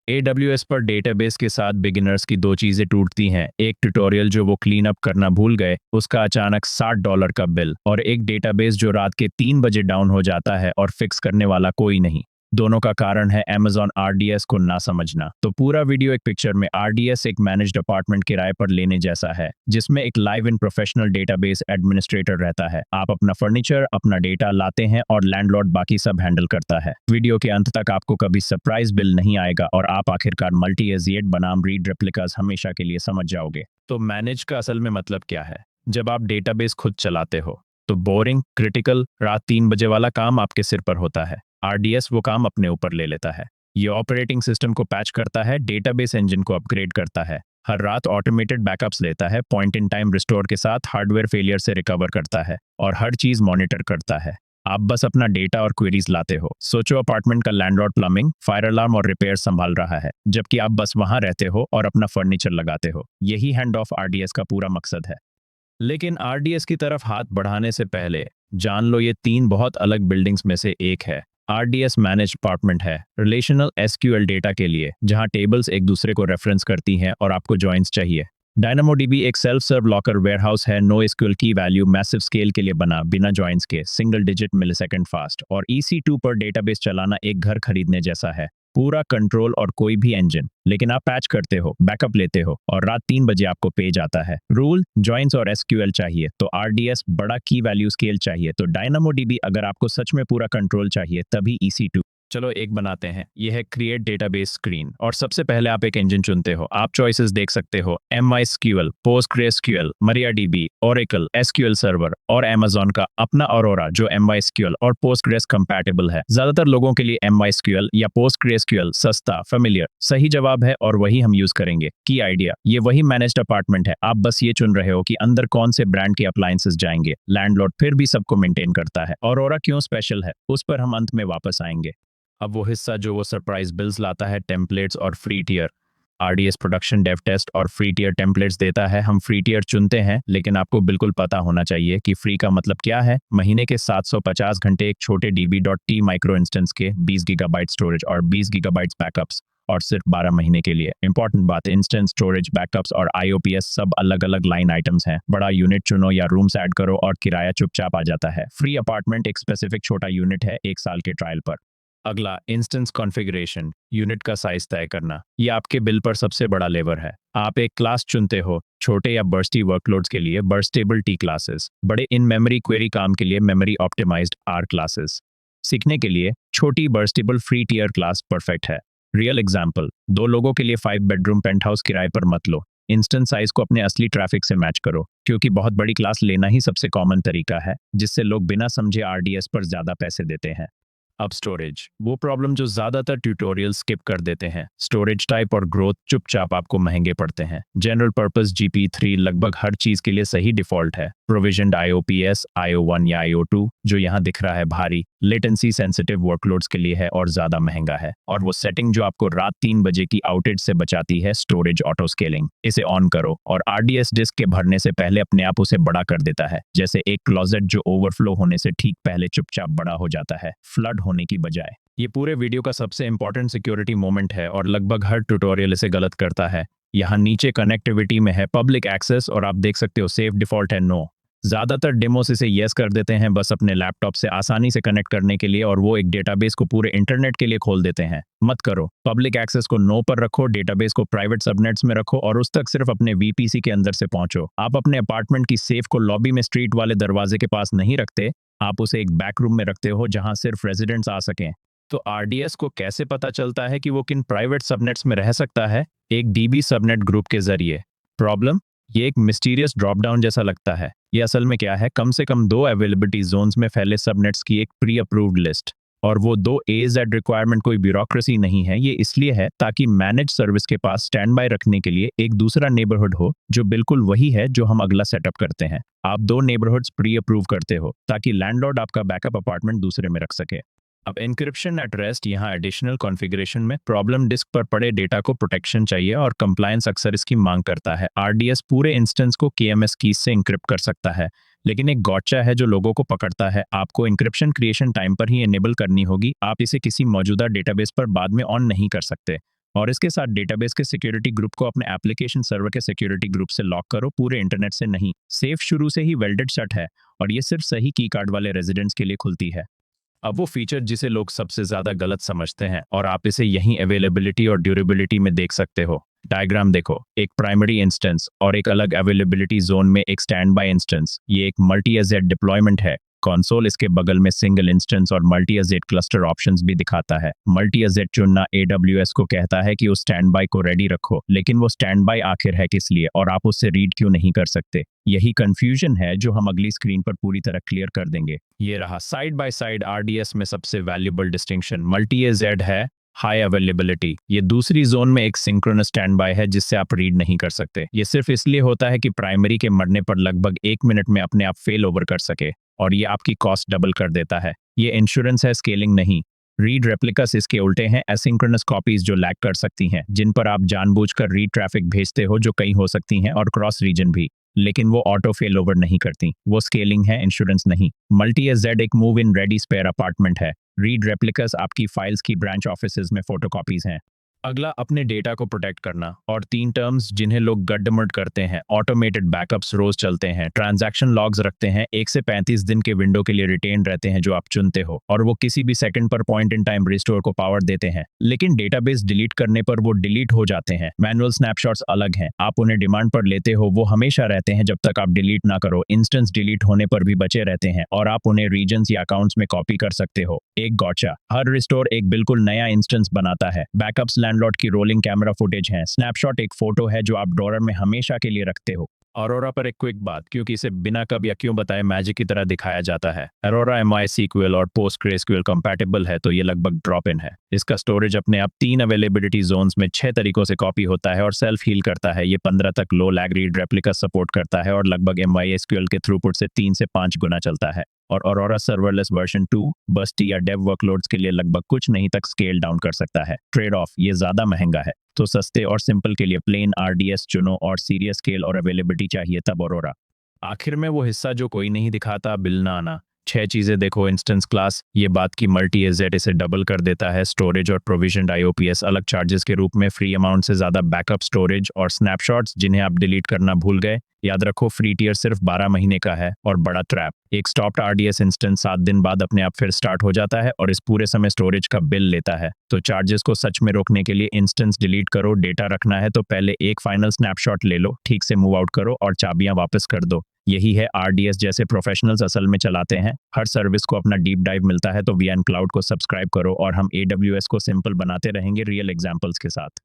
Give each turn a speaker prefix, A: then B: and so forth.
A: AWS पर database के साथ बिगिनर्स की दो चीजें टूटती हैं, एक ट्यूटोरियल जो वो क्लीन अप करना भूल गए, उसका अचानक $60 का बिल, और एक डेटाबेस जो रात के 3 बजे डाउन हो जाता है और फिक्स करने वाला कोई नहीं। दोनों का कारण है Amazon RDS को ना समझना। तो पूरा वीडियो एक पिक्चर में RDS एक मैनेज्ड अपार्टमेंट किराए पर लेने जैसा है, जिसमें एक live in professional database administrator रहता है। आप अपना फर्नीचर, अपना डेटा लाते हैं और लैंडलॉर्ड बाकी सब हैंडल करता है। वीडियो के अंत तक आपको कभी सरप्राइज बिल नहीं आएगा और आप आखिरकार मल्टी एजिएट बनाम रीड रेप्लिकास हमेशा के लिए समझ जाओगे। तो मैनेज का असल में मतलब क्या है? जब आप डेटाबेस खुद चलाते हो तो बोरिंग, क्रिटिकल, रात 3 बजे वाला काम आपके सिर पर होता है। RDS वो काम अपने ऊपर ले लेता है। ये ऑपरेटिंग सिस्टम को पैच करता है, डेटाबेस इंजन को अपग्रेड करता है, हर रात ऑटोमेटेड बैकअप्स लेता है, पॉइंट इन टाइम रिस्टोर के साथ हार्डवेयर फेलियर से रिकवर करता है और हर चीज मॉनिटर करता है। आप बस अपना डेटा और क्वेरीज लाते हो। सोचो अपार्टमेंट का लैंडलॉर्ड प्लम्बिंग, फायर अलार्म और रिपेयर संभाल रहा है, जबकि आप बस वहां रहते हो और अपना फर्नीचर लगाते हो। यही हैंड ऑफ RDS का पूरा मकसद है। लेकिन RDS की तरफ हाथ बढ़ाने से पहले जान लो ये तीन बहुत अलग बिल्डिंग्स में से एक है। RDS मैनेज अपार्टमेंट है रिलेशनल SQL डेटा के लिए, जहां टेबल्स एक दूसरे को रेफरेंस करती हैं और आपको जॉइंस चाहिए। DynamoDB एक सेल्फ सर्व लॉकर वेयरहाउस है, नो SQL की वैल्यू मैसिव स्केल के लिए बना, बिना जॉइंस के, सिंगल डिजिट मिलीसेकंड फास्ट। और EC2 पर डेटाबेस चलाना एक घर खरीदने जैसा है, पूरा कंट्रोल और कोई भी इंजन। लेकिन आप पैच करते हो, बैकअप लेते हो और रात 3 बजे आपको पेज आता है, रूल, जॉइंस और SQL चाहिए तो RDS, बड़ा की वैल्यू स्केल चाहिए तो DynamoDB, अगर आपको सच में पूरा कंट्रोल चाहिए तभी EC2। चलो एक बनाते हैं। यह है क्रिएट डेटाबेस स्क्रीन और सबसे पहले आप एक इंजन चुनते हो। आप चॉइसेस देख सकते हो, MySQL, PostgreSQL, MariaDB, Oracle, SQL server और Amazon का अपना Aurora जो MySQL और Postgres कंपैटिबल है। ज्यादातर लोगों के लिए MySQL या PostgreSQL सस्ता, फेमिलियर, सही जवाब है और वही हम यूज करेंगे। की आइडिया, ये वही मैनेज्ड अपार्टमेंट है, आप बस ये चुन रहे हो कि अंदर कौन से ब्रांड के अप्लायंसेस जाएंगे। लैंडलॉर्ड फिर भी सबको मेंटेन करता है। Aurora क्यों स्पेशल है, उस पर हम अंत में वापस आएंगे। अब वो हिस्सा जो वो सरप्राइज बिल्स लाता है, टेम्पलेट्स और free tier. RDS production dev test और फ्री टियर टेम्पलेट्स देता है। हम फ्री टियर चुनते हैं, लेकिन आपको बिल्कुल पता होना चाहिए कि फ्री का मतलब क्या है। महीने के 750 घंटे एक छोटे DB.T माइक्रो इंस्टेंस के, 20 गीगाबाइट स्टोरेज और 20 गीगाबाइट्स बैकअप्स, और सिर्फ 12 महीने के लिए। इंपॉर्टेंट बात, इंस्टेंस स्टोरेज, बैकअप्स और IOPS सब अलग अलग लाइन आइटम्स हैं। बड़ा यूनिट चुनो या रूम्स ऐड करो और किराया चुपचाप आ जाता है। फ्री अपार्टमेंट एक स्पेसिफिक छोटा यूनिट है, 1 साल के ट्रायल पर। अगला, इंस्टेंस कॉन्फ़िगरेशन, यूनिट का साइज तय करना। ये आपके बिल पर सबसे बड़ा लेवर है। आप एक क्लास चुनते हो, छोटे या बर्स्टी वर्कलोड्स के लिए बर्स्टेबल T क्लासेस, बड़े इन मेमोरी क्वेरी काम के लिए मेमोरी ऑप्टिमाइज्ड R क्लासेस। सीखने के लिए छोटी बर्स्टेबल फ्री टियर क्लास परफेक्ट है। रियल एग्जाम्पल, 2 लोगों के लिए 5 बेडरूम पेंटहाउस किराए पर मत लो। इंस्टेंस साइज को अपने असली ट्रैफिक से मैच करो, क्योंकि बहुत बड़ी क्लास लेना ही सबसे कॉमन तरीका है, जिससे लोग बिना समझे RDS पर ज्यादा पैसे देते हैं। अब स्टोरेज, वो प्रॉब्लम जो ज्यादातर ट्यूटोरियल स्किप कर देते हैं। स्टोरेज टाइप और ग्रोथ चुपचाप आपको महंगे पड़ते हैं। जनरल पर्पस GP3 लगभग हर चीज के लिए सही डिफॉल्ट है। प्रोविजनड IOPS, IO1 या IO2 जो यहाँ दिख रहा है भारी, लेटेंसी सेंसिटिव वर्कलोड्स के लिए है और ज्यादा महंगा है। और वो सेटिंग जो आपको रात 3 बजे की आउटेज से बचाती है, स्टोरेज ऑटो स्केलिंग, इसे ऑन करो और RDS डिस्क के भरने से पहले अपने आप उसे बड़ा कर देता है, जैसे एक क्लोजेट जो ओवरफ्लो होने से ठीक पहले चुपचाप बड़ा हो जाता है, फ्लड होने की बजाय। ये पूरे वीडियो का सबसे इंपॉर्टेंट सिक्योरिटी मोमेंट है और लगभग हर ट्यूटोरियल इसे गलत करता है। यहाँ नीचे कनेक्टिविटी में है पब्लिक एक्सेस और आप देख सकते हो सेफ डिफॉल्ट है नो। ज्यादातर डेमोस इसे यस कर देते हैं बस अपने लैपटॉप से आसानी से कनेक्ट करने के लिए, और वो एक डेटाबेस को पूरे इंटरनेट के लिए खोल देते हैं। मत करो, पब्लिक एक्सेस को नो पर रखो, डेटाबेस को प्राइवेट सबनेट्स में रखो और उस तक सिर्फ अपने VPC के अंदर से पहुंचो। आप अपने अपार्टमेंट की सेफ को लॉबी में स्ट्रीट वाले दरवाजे के पास नहीं रखते, आप उसे एक बैक रूम में रखते हो जहां सिर्फ रेजिडेंट्स आ सकें। तो RDS को कैसे पता चलता है कि वो किन प्राइवेट सबनेट्स में रह सकता है? एक DB सबनेट ग्रुप के जरिए। प्रॉब्लम, ये एक मिस्टीरियस ड्रॉप डाउन जैसा लगता है। ये असल में क्या है, कम से कम 2 अवेलेबिलिटी जोन्स में फैले सबनेट्स की एक प्री अप्रूव्ड लिस्ट। और वो 2 AZ रिक्वायरमेंट कोई ब्यूरोक्रेसी नहीं है, ये इसलिए है ताकि मैनेज सर्विस के पास स्टैंड बाय रखने के लिए एक दूसरा नेबरहुड हो जो बिल्कुल वही है जो हम अगला सेटअप करते हैं। आप 2 नेबरहुड्स प्री अप्रूव करते हो ताकि लैंडलॉर्ड आपका बैकअप अपार्टमेंट दूसरे में रख सके। अब एन्क्रिप्शन एट रेस्ट, यहाँ एडिशनल कॉन्फ़िगरेशन में प्रॉब्लम, डिस्क पर पड़े डेटा को प्रोटेक्शन चाहिए और कंप्लायंस अक्सर इसकी मांग करता है। RDS पूरे इंस्टेंस को KMS कीज से इंक्रिप्ट कर सकता है, लेकिन एक गॉचा है जो लोगों को पकड़ता है। आपको इंक्रिप्शन क्रिएशन टाइम पर ही एनेबल करनी होगी, आप इसे किसी मौजूदा डेटाबेस पर बाद में ऑन नहीं कर सकते। और इसके साथ डेटाबेस के सिक्योरिटी ग्रुप को अपने एप्लीकेशन सर्वर के सिक्योरिटी ग्रुप से लॉक करो, पूरे इंटरनेट से नहीं। सेफ शुरू से ही वेल्डेड शट है और ये सिर्फ सही की कार्ड वाले रेजिडेंट्स के लिए खुलती है। अब वो फीचर जिसे लोग सबसे ज्यादा गलत समझते हैं और आप इसे यहीं अवेलेबिलिटी और ड्यूरेबिलिटी में देख सकते हो। डायग्राम देखो, एक प्राइमरी इंस्टेंस और एक अलग अवेलेबिलिटी जोन में एक स्टैंड बाय इंस्टेंस। ये एक मल्टी एजेड डिप्लॉयमेंट है। कंसोल इसके बगल में सिंगल इंस्टेंस और मल्टी एजेड क्लस्टर ऑप्शंस भी दिखाता है। मल्टी एजेड चुनना AWS को कहता है कि उस स्टैंड बाय को रेडी रखो, लेकिन वो स्टैंड बाय आखिर है किस लिए और आप उससे रीड क्यों नहीं कर सकते? यही कंफ्यूजन है जो हम अगली स्क्रीन पर पूरी तरह क्लियर कर देंगे। ये रहा साइड बाय साइड RDS में सबसे वैल्यूएबल डिस्टिंक्शन। मल्टी एजेड है हाई अवेलेबिलिटी, ये दूसरी जोन में एक सिंक्रोनस स्टैंड बाय है जिससे आप रीड नहीं कर सकते। ये सिर्फ इसलिए होता है कि प्राइमरी के मरने पर लगभग 1 मिनट में अपने आप फेल ओवर कर सके और ये आपकी कॉस्ट डबल कर देता है। ये इंश्योरेंस है, स्केलिंग नहीं। रीड रेप्लिकास इसके उल्टे हैं, एसिंक्रोनस कॉपीज जो लैग कर सकती हैं, जिन पर आप जानबूझकर रीड ट्रैफिक भेजते हो जो कई हो सकती हैं और क्रॉस रीजन भी, लेकिन वो ऑटो फेल ओवर नहीं करती। वो स्केलिंग है, इंश्योरेंस नहीं। मल्टी एजेड एक move in ready spare apartment है। रीड रेप्लिकास आपकी फाइल्स की ब्रांच ऑफिसेज में फोटोकॉपीज हैं। अगला, अपने डेटा को प्रोटेक्ट करना और 3 टर्म्स जिन्हें लोग गड्ढमड करते हैं। ऑटोमेटेड बैकअप्स रोज चलते हैं, ट्रांजैक्शन लॉग्स रखते हैं, 1 से 35 दिन के विंडो के लिए रिटेन रहते हैं जो आप चुनते हो, और वो किसी भी सेकंड पर पॉइंट इन टाइम रिस्टोर को पावर देते हैं। लेकिन डेटाबेस डिलीट करने पर वो डिलीट हो जाते हैं। मैनुअल स्नैपशॉट्स अलग हैं, आप उन्हें डिमांड पर लेते हो, वो हमेशा रहते हैं जब तक आप डिलीट ना करो। इंस्टेंस डिलीट होने पर भी बचे रहते हैं और आप उन्हें रीजन्स या अकाउंट्स में कॉपी कर सकते हो। एक गॉचा, हर रिस्टोर एक बिल्कुल नया इंस्टेंस बनाता है। बैकअप्स लैंडलॉर्ड की रोलिंग कैमरा फुटेज है। स्नैपशॉट एक फोटो है जो आप ड्रॉअर में हमेशा के लिए रखते हो। अरोरा पर एक क्विक बात, क्योंकि इसे बिना कब या क्यों बताए मैजिक की तरह दिखाया जाता है। अरोरा MySQL और PostgreSQL कंपैटिबल है, तो ये लगभग ड्रॉप इन है। इसका स्टोरेज अपने आप 3 अवेलेबिलिटी जोन्स में 6 तरीकों से कॉपी होता है और सेल्फ हील करता है। ये 15 तक लो लैग रीड रेप्लिका सपोर्ट करता है और लगभग MySQL के थ्रूपुट से 3 से 5 गुना चलता है। और अरोरा सर्वरलेस वर्जन 2 बस्टी या डेव वर्कलोड्स के लिए लगभग कुछ नहीं तक स्केल डाउन कर सकता है। ट्रेड ऑफ, ये ज्यादा महंगा है, तो सस्ते और सिंपल के लिए प्लेन RDS चुनो और सीरियस स्केल और अवेलेबिलिटी चाहिए तब अरोरा। आखिर में वो हिस्सा जो कोई नहीं दिखाता, बिल ना आना। 6 चीजें देखो। इंस्टेंस क्लास, ये बात की मल्टी एजेड इसे डबल कर देता है। स्टोरेज और प्रोविजनड IOPS अलग चार्जेस के रूप में, फ्री अमाउंट से ज्यादा बैकअप स्टोरेज और स्नैपशॉट्स जिन्हें आप डिलीट करना भूल गए। याद रखो, फ्री टियर सिर्फ 12 महीने का है। और बड़ा ट्रैप, एक स्टॉप्ड RDS इंस्टेंस 7 दिन बाद अपने आप फिर स्टार्ट हो जाता है और इस पूरे समय स्टोरेज का बिल लेता है। तो चार्जेस को सच में रोकने के लिए इंस्टेंस डिलीट करो। डेटा रखना है तो पहले एक फाइनल स्नैपशॉट ले लो, ठीक से मूव आउट करो और चाबियां वापस कर दो। यही है RDS जैसे प्रोफेशनल्स असल में चलाते हैं। हर सर्विस को अपना डीप डाइव मिलता है, तो VN क्लाउड को सब्सक्राइब करो और हम AWS को सिंपल बनाते रहेंगे रियल एग्जांपल्स के साथ।